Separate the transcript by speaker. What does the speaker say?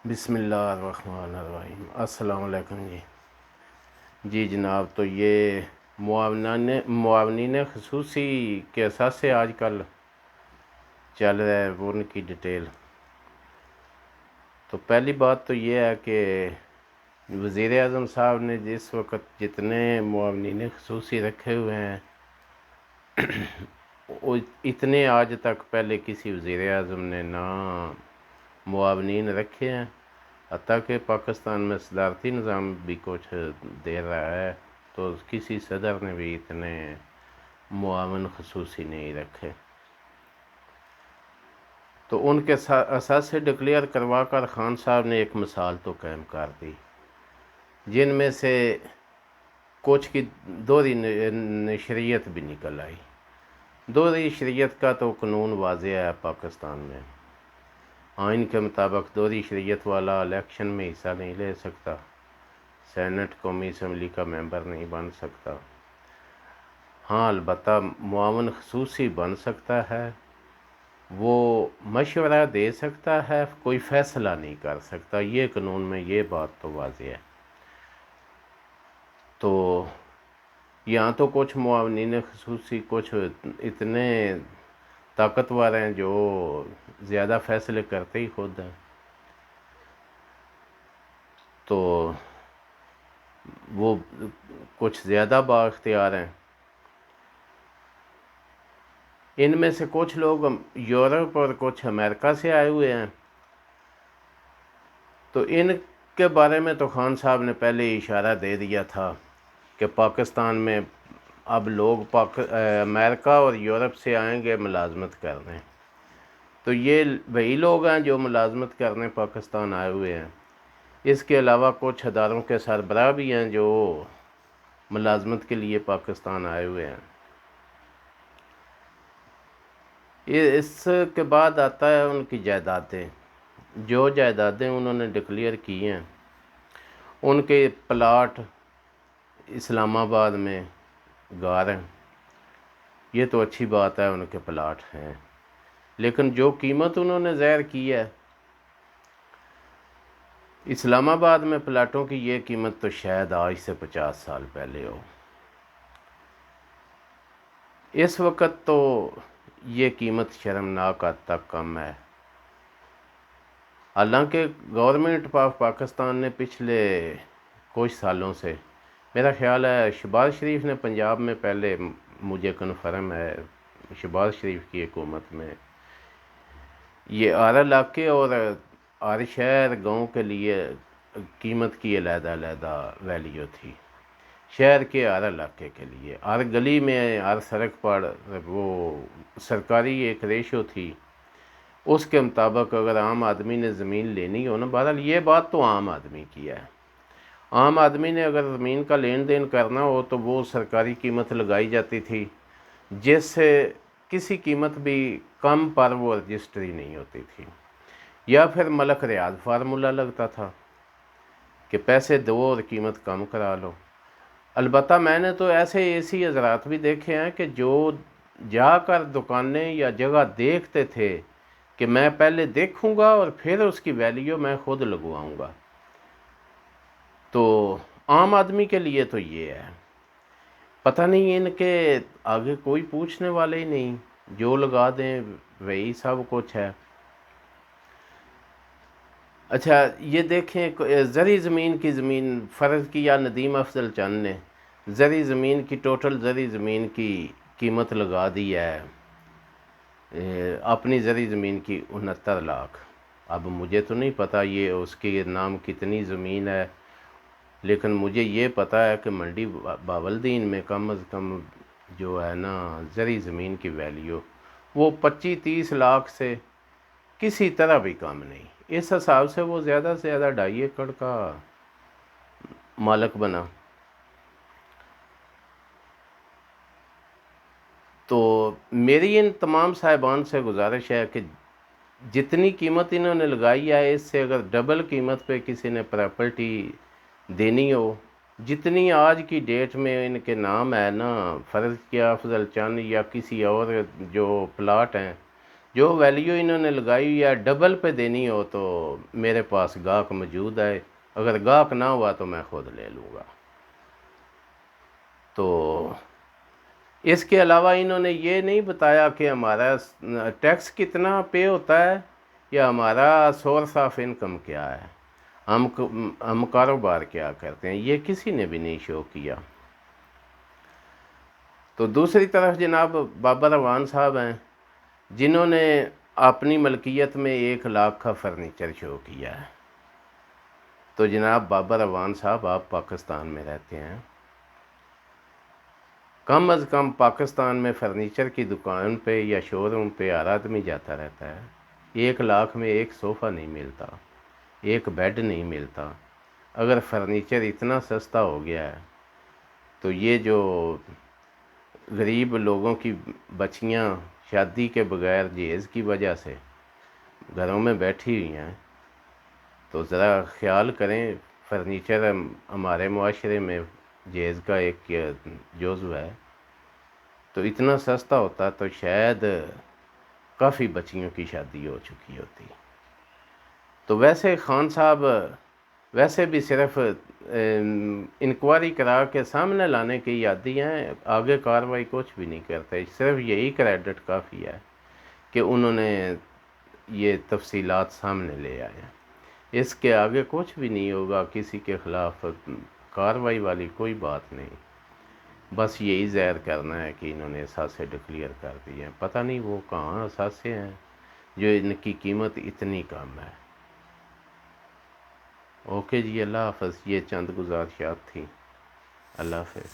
Speaker 1: بسم اللہ الرحمن الرحیم۔ السلام علیکم جی جناب، تو یہ معاونین خصوصی کے اثاث سے آج کل چل رہا ہے وہ ان کی ڈیٹیل۔ تو پہلی بات تو یہ ہے کہ وزیر اعظم صاحب نے جس وقت جتنے معاونین خصوصی رکھے ہوئے ہیں وہ اتنے آج تک پہلے کسی وزیر اعظم نے نہ معاونین رکھے ہیں، حتیٰ کہ پاکستان میں صدارتی نظام بھی کچھ دے رہا ہے تو کسی صدر نے بھی اتنے معاون خصوصی نہیں رکھے۔ تو ان کے اساس سے ڈکلیئر کروا کر خان صاحب نے ایک مثال تو قائم کر دی، جن میں سے کچھ کی دوہری نشریت بھی نکل آئی۔ دوہری شریعت کا تو قانون واضح ہے پاکستان میں، آئین کے مطابق دوہری شریعت والا الیکشن میں حصہ نہیں لے سکتا، سینٹ قومی اسمبلی کا ممبر نہیں بن سکتا۔ ہاں البتہ معاون خصوصی بن سکتا ہے، وہ مشورہ دے سکتا ہے، کوئی فیصلہ نہیں کر سکتا۔ یہ قانون میں یہ بات تو واضح ہے۔ تو یہاں تو کچھ معاونین خصوصی کچھ اتنے طاقتور ہیں جو زیادہ فیصلے کرتے ہی خود ہیں، تو وہ کچھ زیادہ با اختیار ہیں۔ ان میں سے کچھ لوگ یورپ اور کچھ امریکہ سے آئے ہوئے ہیں، تو ان کے بارے میں تو خان صاحب نے پہلے ہی اشارہ دے دیا تھا کہ پاکستان میں اب لوگ امریکہ اور یورپ سے آئیں گے ملازمت کرنے۔ تو یہ وہی لوگ ہیں جو ملازمت کرنے پاکستان آئے ہوئے ہیں۔ اس کے علاوہ کچھ اداروں کے سربراہ بھی ہیں جو ملازمت کے لیے پاکستان آئے ہوئے ہیں۔ اس کے بعد آتا ہے ان کی جائیدادیں، جو جائیدادیں انہوں نے ڈکلیئر کی ہیں۔ ان کے پلاٹ اسلام آباد میں گار ہیں، یہ تو اچھی بات ہے، ان کے پلاٹ ہیں، لیکن جو قیمت انہوں نے ظاہر کی ہے اسلام آباد میں پلاٹوں کی، یہ قیمت تو شاید آج سے 50 سال پہلے ہو۔ اس وقت تو یہ قیمت شرمناک حد تک کم ہے۔ حالانکہ گورنمنٹ آف پاکستان نے پچھلے کچھ سالوں سے، میرا خیال ہے شہباز شریف نے پنجاب میں پہلے، مجھے کنفرم ہے شہباز شریف کی حکومت میں، یہ ہر علاقے اور ہر شہر گاؤں کے لیے قیمت کی علیحدہ علیحدہ ویلیو تھی، شہر کے ہر علاقے کے لیے، ہر گلی میں ہر سڑک پر وہ سرکاری ایک ریشو تھی۔ اس کے مطابق اگر عام آدمی نے زمین لینی ہو نا، بہرحال یہ بات تو عام آدمی کی ہے، عام آدمی نے اگر زمین کا لین دین کرنا ہو تو وہ سرکاری قیمت لگائی جاتی تھی، جس سے کسی قیمت بھی کم پر وہ رجسٹری نہیں ہوتی تھی، یا پھر ملک ریاض فارمولہ لگتا تھا کہ پیسے دو اور قیمت کم کرا لو۔ البتہ میں نے تو ایسے حضرات بھی دیکھے ہیں کہ جو جا کر دکانیں یا جگہ دیکھتے تھے کہ میں پہلے دیکھوں گا اور پھر اس کی ویلیو میں خود لگواؤں گا۔ تو عام آدمی کے لیے تو یہ ہے، پتہ نہیں ان کے آگے کوئی پوچھنے والے ہی نہیں، جو لگا دیں وہی سب کچھ ہے۔ اچھا یہ دیکھیں، زرعی زمین کی فرض کیا ندیم افضل چند نے زرعی زمین کی، ٹوٹل زرعی زمین کی قیمت لگا دی ہے اپنی زرعی زمین کی 69 لاکھ۔ اب مجھے تو نہیں پتہ یہ اس کے نام کتنی زمین ہے، لیکن مجھے یہ پتہ ہے کہ منڈی باولدین میں کم از کم جو ہے نا زرعی زمین کی ویلیو وہ 25-30 لاکھ سے کسی طرح بھی کم نہیں۔ اس حساب سے وہ زیادہ سے زیادہ 2.5 ایکڑ کا مالک بنا۔ تو میری ان تمام صاحبان سے گزارش ہے کہ جتنی قیمت انہوں نے لگائی ہے اس سے اگر ڈبل قیمت پہ کسی نے پراپرٹی دینی ہو، جتنی آج کی ڈیٹ میں ان کے نام ہے نا، فرض کیا افضل چند یا کسی اور جو پلاٹ ہیں جو ویلیو انہوں نے لگائی یا ڈبل پہ دینی ہو تو میرے پاس گاہک موجود ہے، اگر گاہک نہ ہوا تو میں خود لے لوں گا۔ تو اس کے علاوہ انہوں نے یہ نہیں بتایا کہ ہمارا ٹیکس کتنا پے ہوتا ہے یا ہمارا سورس آف انکم کیا ہے، ہم کاروبار کیا کرتے ہیں، یہ کسی نے بھی نہیں شو کیا۔ تو دوسری طرف جناب بابر اعوان صاحب ہیں جنہوں نے اپنی ملکیت میں 1 لاکھ کا فرنیچر شو کیا ہے۔ تو جناب بابر اعوان صاحب، آپ پاکستان میں رہتے ہیں، کم از کم پاکستان میں فرنیچر کی دکان پہ یا شو روم پہ ہر آدمی جاتا رہتا ہے، 1 لاکھ میں ایک صوفہ نہیں ملتا، ایک بیڈ نہیں ملتا۔ اگر فرنیچر اتنا سستا ہو گیا ہے تو یہ جو غریب لوگوں کی بچیاں شادی کے بغیر جہیز کی وجہ سے گھروں میں بیٹھی ہوئی ہیں، تو ذرا خیال کریں۔ فرنیچر ہمارے معاشرے میں جہیز کا ایک جزو ہے، تو اتنا سستا ہوتا تو شاید کافی بچیوں کی شادی ہو چکی ہوتی۔ تو ویسے خان صاحب ویسے بھی صرف انکوائری کرا کے سامنے لانے کی عادی ہیں، آگے کاروائی کچھ بھی نہیں کرتے، صرف یہی کریڈٹ کافی ہے کہ انہوں نے یہ تفصیلات سامنے لے آئے ہیں۔ اس کے آگے کچھ بھی نہیں ہوگا، کسی کے خلاف کاروائی والی کوئی بات نہیں، بس یہی ظاہر کرنا ہے کہ انہوں نے اثاثے ڈکلیئر کر دیے ہیں۔ پتہ نہیں وہ کہاں اثاثے ہیں جو ان کی قیمت اتنی کم ہے۔ اوکے جی، اللہ حافظ۔ یہ چند گزارشات تھیں۔ اللہ حافظ۔